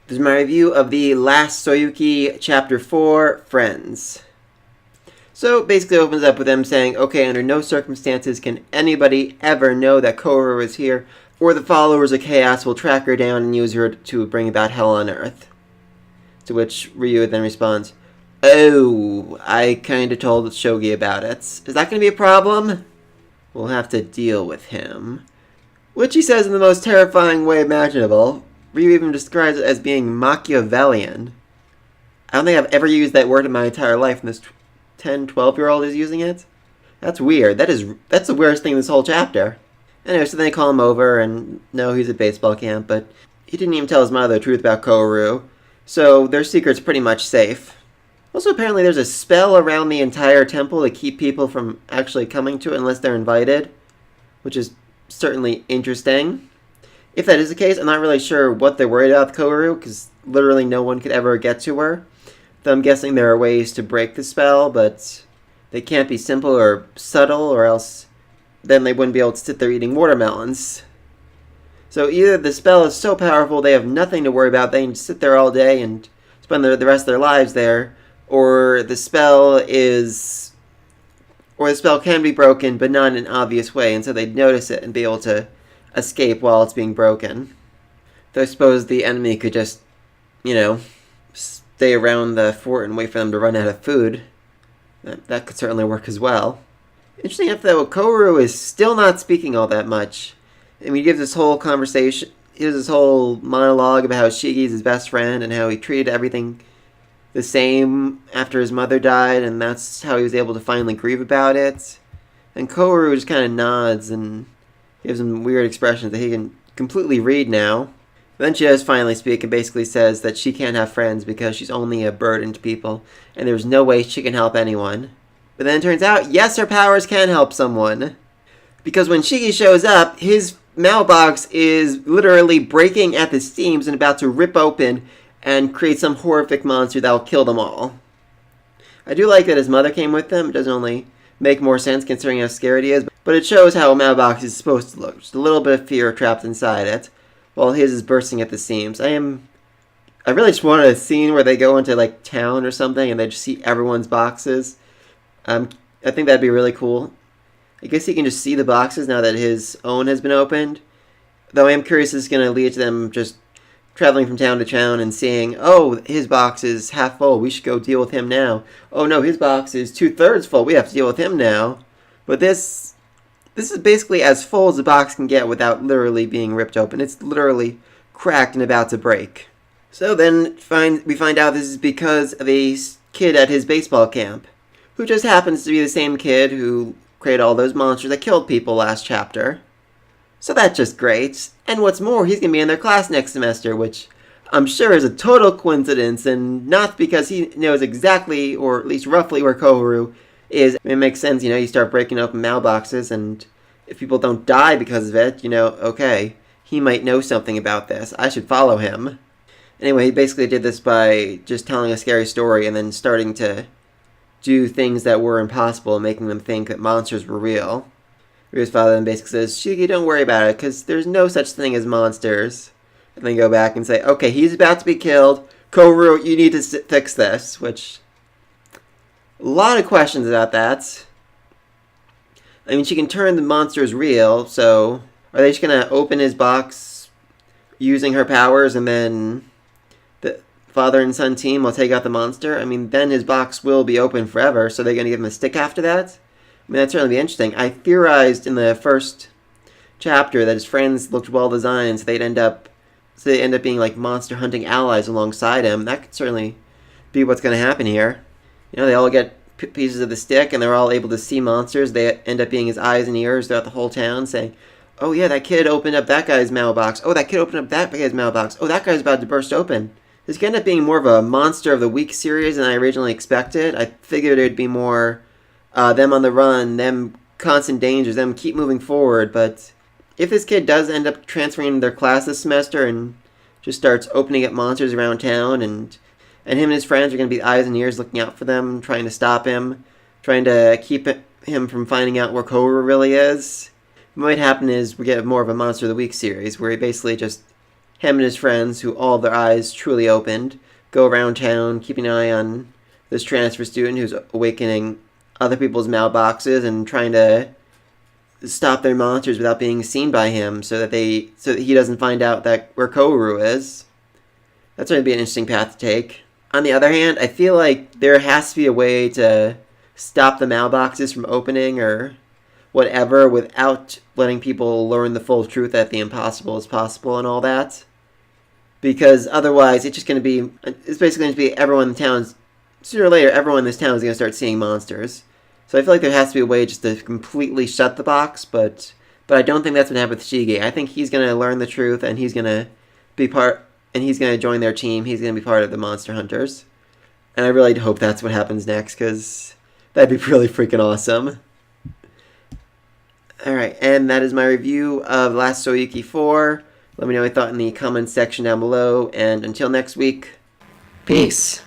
This is my review of the last Saiyuki Chapter 4, Friends. So basically it opens up with them saying, okay, under no circumstances can anybody ever know that Koharu is here, or the followers of Chaos will track her down and use her to bring about hell on Earth. To which Ryu then responds, oh, I kinda told Shogi about it. Is that gonna be a problem? We'll have to deal with him. Which he says in the most terrifying way imaginable. Ryu even describes it as being Machiavellian. I don't think I've ever used that word in my entire life, and this 10, 12-year-old is using it? That's weird. That's the weirdest thing in this whole chapter. Anyway, so then they call him over, and no, he's at baseball camp, but he didn't even tell his mother the truth about Koharu, so their secret's pretty much safe. Also, apparently there's a spell around the entire temple to keep people from actually coming to it unless they're invited, which is certainly interesting. If that is the case, I'm not really sure what they're worried about with Koharu, because literally no one could ever get to her. Though I'm guessing there are ways to break the spell, but they can't be simple or subtle, or else then they wouldn't be able to sit there eating watermelons. So either the spell is so powerful they have nothing to worry about, they can sit there all day and spend the rest of their lives there, or the spell can be broken, but not in an obvious way, and so they'd notice it and be able to escape while it's being broken. Though I suppose the enemy could just, stay around the fort and wait for them to run out of food. That could certainly work as well. Interesting enough, though, Koharu is still not speaking all that much. I mean, he gives this whole conversation, he gives this whole monologue about how Shige's his best friend and how he treated everything the same after his mother died, and that's how he was able to finally grieve about it. And Koharu just kind of nods and gives him weird expressions that he can completely read now. Then she does finally speak and basically says that she can't have friends because she's only a burden to people, and there's no way she can help anyone. But then it turns out, yes, her powers can help someone. Because when Shigi shows up, his mailbox is literally breaking at the seams and about to rip open and create some horrific monster that will kill them all. I do like that his mother came with them. It doesn't only make more sense considering how scared he is, but it shows how a mailbox is supposed to look. Just a little bit of fear trapped inside it, while his is bursting at the seams. I really just wanted a scene where they go into like town or something and they just see everyone's boxes. I think that'd be really cool. I guess he can just see the boxes now that his own has been opened. Though I am curious if it's going to lead to them just traveling from town to town and seeing, oh, his box is half full, we should go deal with him now. Oh no, his box is 2/3 full, we have to deal with him now. But this is basically as full as the box can get without literally being ripped open. It's literally cracked and about to break. So then we find out this is because of a kid at his baseball camp, who just happens to be the same kid who created all those monsters that killed people last chapter. So that's just great. And what's more, he's going to be in their class next semester, which I'm sure is a total coincidence, and not because he knows exactly, or at least roughly, where Koharu is. It makes sense, you start breaking open mailboxes, and if people don't die because of it, okay, he might know something about this. I should follow him. Anyway, he basically did this by just telling a scary story and then starting to do things that were impossible, making them think that monsters were real. Ryu's father then basically says, Shigi, don't worry about it, because there's no such thing as monsters. And then go back and say, okay, he's about to be killed. Koharu, you need to fix this, which... a lot of questions about that. I mean, she can turn the monsters real, so... are they just going to open his box using her powers, and then the father and son team will take out the monster? I mean, then his box will be open forever, so they're going to give him a stick after that? I mean, that'd certainly be interesting. I theorized in the first chapter that his friends looked well designed, so they end up being like monster hunting allies alongside him. That could certainly be what's going to happen here. They all get pieces of the stick, and they're all able to see monsters. They end up being his eyes and ears throughout the whole town, saying, oh yeah, that kid opened up that guy's mailbox. Oh, that kid opened up that guy's mailbox. Oh, that guy's about to burst open. This could end up being more of a Monster of the Week series than I originally expected. I figured it'd be more... them on the run, them constant dangers, them keep moving forward, but if this kid does end up transferring into their class this semester and just starts opening up monsters around town, and him and his friends are going to be eyes and ears looking out for them, trying to stop him, trying to keep him from finding out where Koharu really is, what might happen is we get more of a Monster of the Week series, where he basically just him and his friends, who all of their eyes truly opened, go around town keeping an eye on this transfer student who's awakening other people's mailboxes and trying to stop their monsters without being seen by him, so that he doesn't find out that where Kouru is. That's going to be an interesting path to take. On the other hand, I feel like there has to be a way to stop the mailboxes from opening or whatever without letting people learn the full truth that the impossible is possible and all that. Because otherwise, it's basically going to be everyone in town. Sooner or later, everyone in this town is going to start seeing monsters. So I feel like there has to be a way just to completely shut the box, but I don't think that's what happened with Shige. I think he's going to learn the truth, and he's going to he's going to join their team. He's going to be part of the Monster Hunters. And I really hope that's what happens next, because that'd be really freaking awesome. Alright, and that is my review of Last Saiyuki 4. Let me know what you thought in the comments section down below, and until next week, peace!